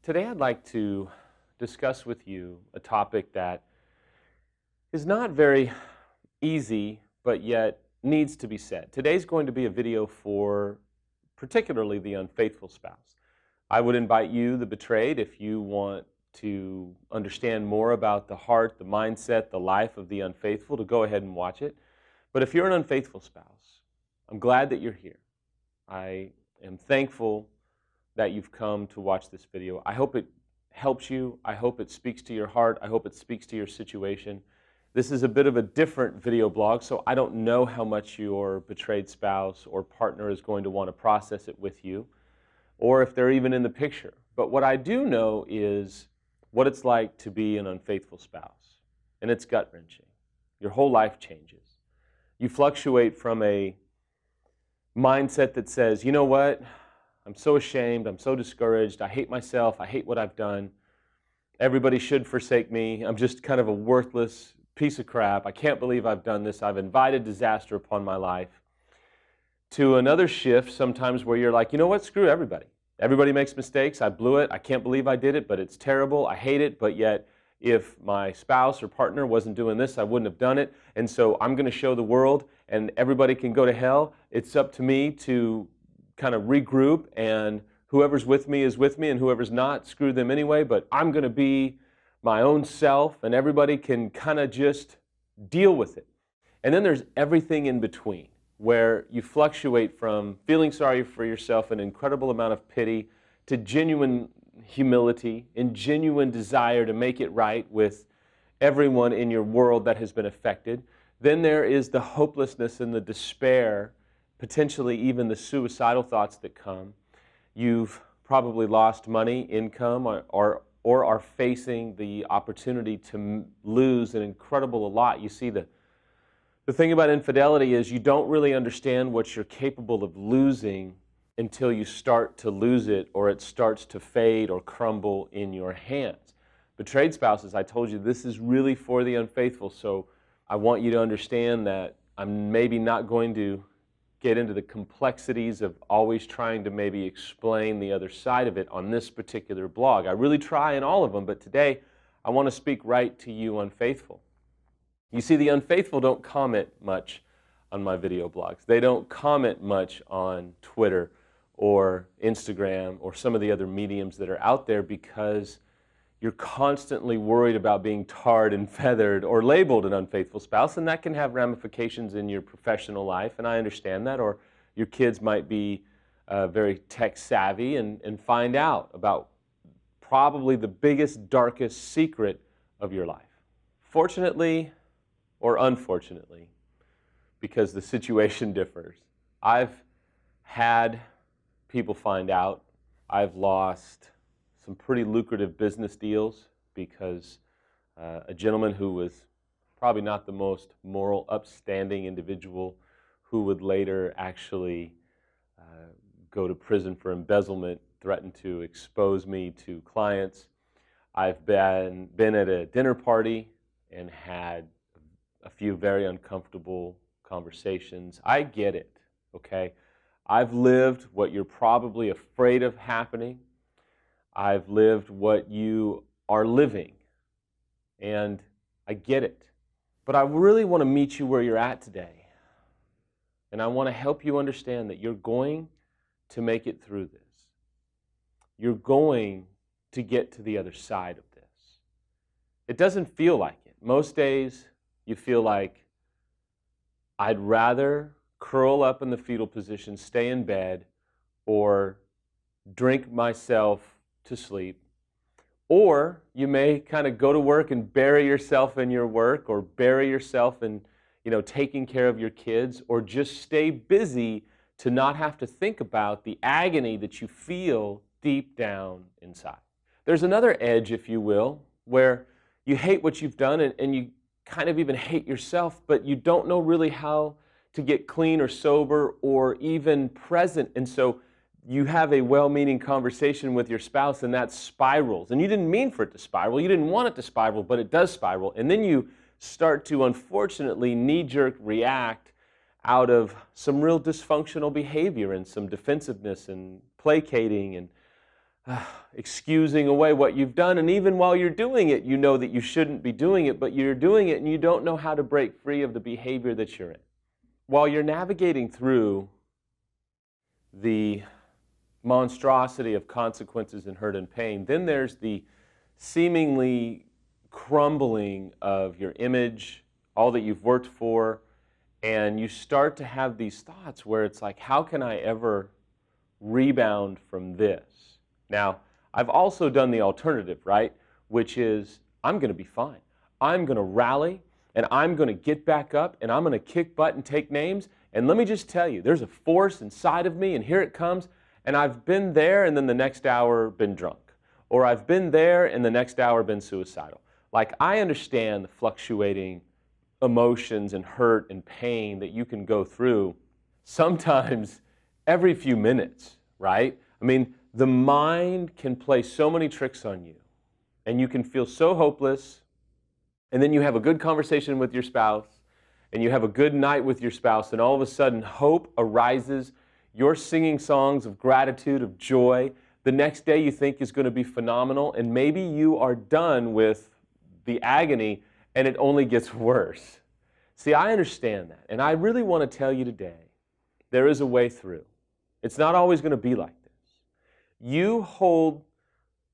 Today I'd like to discuss with you a topic that is not very easy, but yet needs to be said. Today's going to be a video for particularly the unfaithful spouse. I would invite you, the betrayed, if you want to understand more about the heart, the mindset, the life of the unfaithful, to go ahead and watch it. But if you're an unfaithful spouse, I'm glad that you're here. I am thankful that you've come to watch this video. I hope it helps you. I hope it speaks to your heart. I hope it speaks to your situation. This is a bit of a different video blog, so I don't know how much your betrayed spouse or partner is going to want to process it with you, or if they're even in the picture. But what I do know is what it's like to be an unfaithful spouse, and it's gut-wrenching. Your whole life changes. You fluctuate from a mindset that says, you know what, I'm so ashamed, I'm so discouraged, I hate myself, I hate what I've done, everybody should forsake me, I'm just kind of a worthless piece of crap, I can't believe I've done this, I've invited disaster upon my life, to another shift sometimes where you're like, you know what, screw everybody. Everybody makes mistakes, I blew it, I can't believe I did it, but it's terrible, I hate it, but yet if my spouse or partner wasn't doing this, I wouldn't have done it, and so I'm going to show the world, and everybody can go to hell. It's up to me to kind of regroup, and whoever's with me is with me, and whoever's not, screw them anyway, but I'm going to be my own self, and everybody can kind of just deal with it. And then there's everything in between, where you fluctuate from feeling sorry for yourself, an incredible amount of pity, to genuine humility and genuine desire to make it right with everyone in your world that has been affected. Then there is the hopelessness and the despair, potentially even the suicidal thoughts that come. You've probably lost money, income, or are facing the opportunity to lose an incredible lot. You see, the thing about infidelity is you don't really understand what you're capable of losing until you start to lose it, or it starts to fade or crumble in your hands. Betrayed spouses, I told you, this is really for the unfaithful, so I want you to understand that I'm maybe not going to get into the complexities of always trying to maybe explain the other side of it on this particular blog. I really try in all of them, but today I want to speak right to you unfaithful. You see, the unfaithful don't comment much on my video blogs. They don't comment much on Twitter or Instagram or some of the other mediums that are out there because you're constantly worried about being tarred and feathered or labeled an unfaithful spouse, and that can have ramifications in your professional life, and I understand that, or your kids might be very tech savvy and find out about probably the biggest, darkest secret of your life. Fortunately or unfortunately, because the situation differs, I've had people find out. I've lost some pretty lucrative business deals because a gentleman who was probably not the most moral, upstanding individual who would later actually go to prison for embezzlement threatened to expose me to clients. I've been at a dinner party and had a few very uncomfortable conversations. I get it, okay? I've lived what you're probably afraid of happening. I've lived what you are living, and I get it. But I really want to meet you where you're at today, and I want to help you understand that you're going to make it through this. You're going to get to the other side of this. It doesn't feel like it. Most days you feel like, I'd rather curl up in the fetal position, stay in bed, or drink myself to sleep. Or you may kind of go to work and bury yourself in your work, or bury yourself in, taking care of your kids, or just stay busy to not have to think about the agony that you feel deep down inside. There's another edge, if you will, where you hate what you've done and you kind of even hate yourself, but you don't know really how to get clean or sober or even present. And so you have a well-meaning conversation with your spouse and that spirals. And you didn't mean for it to spiral. You didn't want it to spiral, but it does spiral. And then you start to, unfortunately, knee-jerk react out of some real dysfunctional behavior and some defensiveness and placating and excusing away what you've done. And even while you're doing it, you know that you shouldn't be doing it, but you're doing it and you don't know how to break free of the behavior that you're in. While you're navigating through the monstrosity of consequences and hurt and pain, then there's the seemingly crumbling of your image, all that you've worked for, and you start to have these thoughts where it's like, how can I ever rebound from this? Now, I've also done the alternative, right? Which is, I'm going to be fine. I'm going to rally, and I'm going to get back up, and I'm going to kick butt and take names. And let me just tell you, there's a force inside of me, and here it comes. And I've been there, and then the next hour been drunk. Or I've been there, and the next hour been suicidal. Like, I understand the fluctuating emotions and hurt and pain that you can go through sometimes every few minutes, right? I mean, the mind can play so many tricks on you, and you can feel so hopeless, and then you have a good conversation with your spouse, and you have a good night with your spouse, and all of a sudden hope arises. You're singing songs of gratitude, of joy. The next day you think is going to be phenomenal, and maybe you are done with the agony and it only gets worse. See, I understand that, and I really want to tell you today, there is a way through. It's not always going to be like this. You hold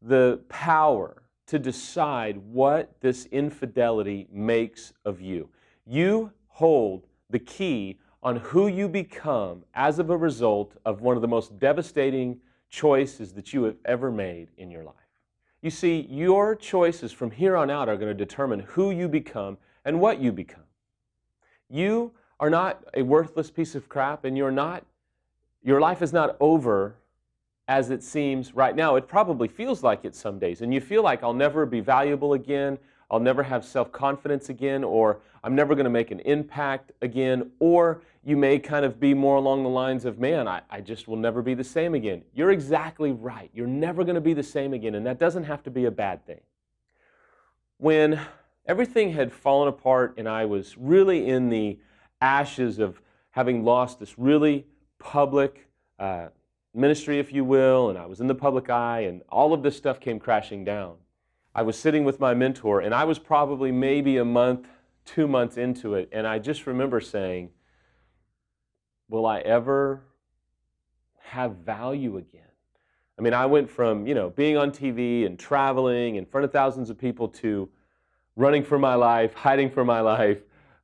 the power to decide what this infidelity makes of you. You hold the key on who you become as of a result of one of the most devastating choices that you have ever made in your life. You see, your choices from here on out are going to determine who you become and what you become. You are not a worthless piece of crap, and your life is not over as it seems right now. It probably feels like it some days, and you feel like I'll never be valuable again, I'll never have self-confidence again, or I'm never going to make an impact again, or you may kind of be more along the lines of, man, I just will never be the same again. You're exactly right. You're never going to be the same again, and that doesn't have to be a bad thing. When everything had fallen apart and I was really in the ashes of having lost this really public ministry, if you will, and I was in the public eye, and all of this stuff came crashing down, I was sitting with my mentor, and I was probably maybe a month, 2 months into it, and I just remember saying, will I ever have value again? I mean, I went from, being on TV and traveling in front of thousands of people to running for my life, hiding for my life,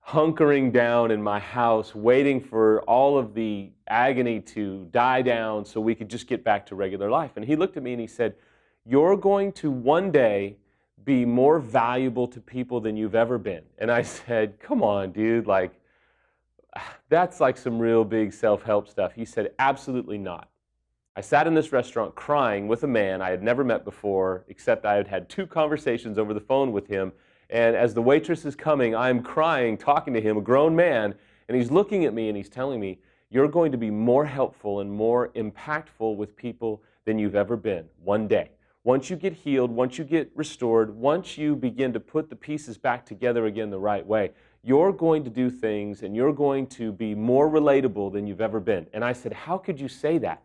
hunkering down in my house, waiting for all of the agony to die down so we could just get back to regular life. And he looked at me and he said, you're going to one day be more valuable to people than you've ever been. And I said, come on, dude, that's like some real big self-help stuff. He said, absolutely not. I sat in this restaurant crying with a man I had never met before, except I had had 2 conversations over the phone with him. And as the waitress is coming, I'm crying, talking to him, a grown man, and he's looking at me and he's telling me, you're going to be more helpful and more impactful with people than you've ever been one day. Once you get healed, once you get restored, once you begin to put the pieces back together again the right way, you're going to do things and you're going to be more relatable than you've ever been. And I said, how could you say that?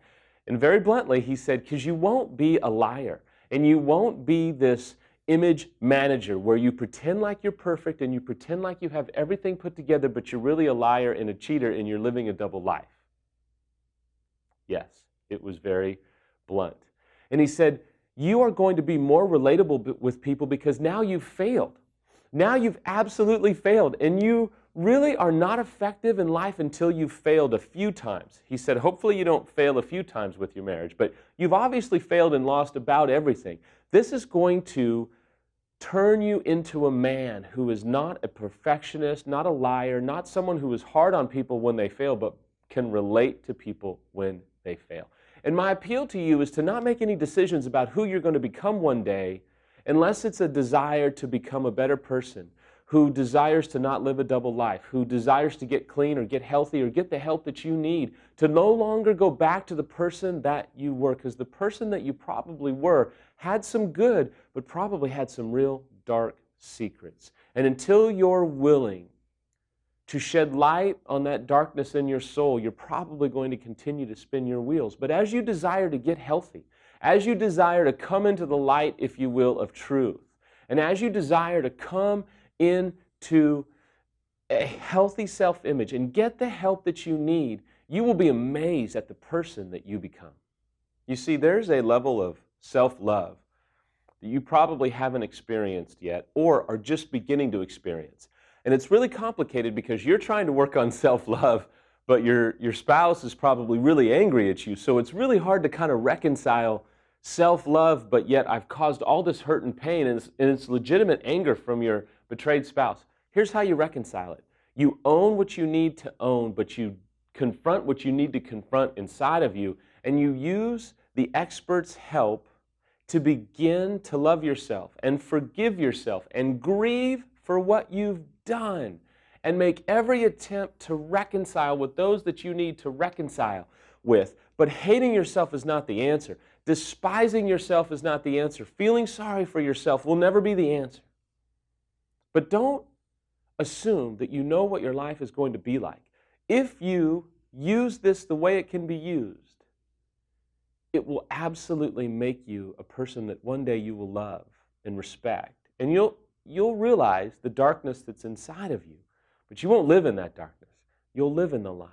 And very bluntly, he said, because you won't be a liar and you won't be this image manager where you pretend like you're perfect and you pretend like you have everything put together, but you're really a liar and a cheater and you're living a double life. Yes, it was very blunt. And he said, you are going to be more relatable with people because now you've failed. Now you've absolutely failed, and you really are not effective in life until you've failed a few times. He said, hopefully you don't fail a few times with your marriage, but you've obviously failed and lost about everything. This is going to turn you into a man who is not a perfectionist, not a liar, not someone who is hard on people when they fail, but can relate to people when they fail. And my appeal to you is to not make any decisions about who you're going to become one day unless it's a desire to become a better person, who desires to not live a double life, who desires to get clean or get healthy or get the help that you need, to no longer go back to the person that you were, because the person that you probably were had some good, but probably had some real dark secrets. And until you're willing to shed light on that darkness in your soul, you're probably going to continue to spin your wheels. But as you desire to get healthy, as you desire to come into the light, if you will, of truth, and as you desire to come into a healthy self-image and get the help that you need, you will be amazed at the person that you become. You see, there's a level of self-love that you probably haven't experienced yet or are just beginning to experience. And it's really complicated because you're trying to work on self-love, but your spouse is probably really angry at you. So it's really hard to kind of reconcile self-love, but yet I've caused all this hurt and pain, and it's legitimate anger from your betrayed spouse. Here's how you reconcile it. You own what you need to own, but you confront what you need to confront inside of you, and you use the expert's help to begin to love yourself and forgive yourself and grieve for what you've done and make every attempt to reconcile with those that you need to reconcile with. But hating yourself is not the answer. Despising yourself is not the answer. Feeling sorry for yourself will never be the answer. But don't assume that you know what your life is going to be like. If you use this the way it can be used, it will absolutely make you a person that one day you will love and respect. And you'll realize the darkness that's inside of you, but you won't live in that darkness. You'll live in the light.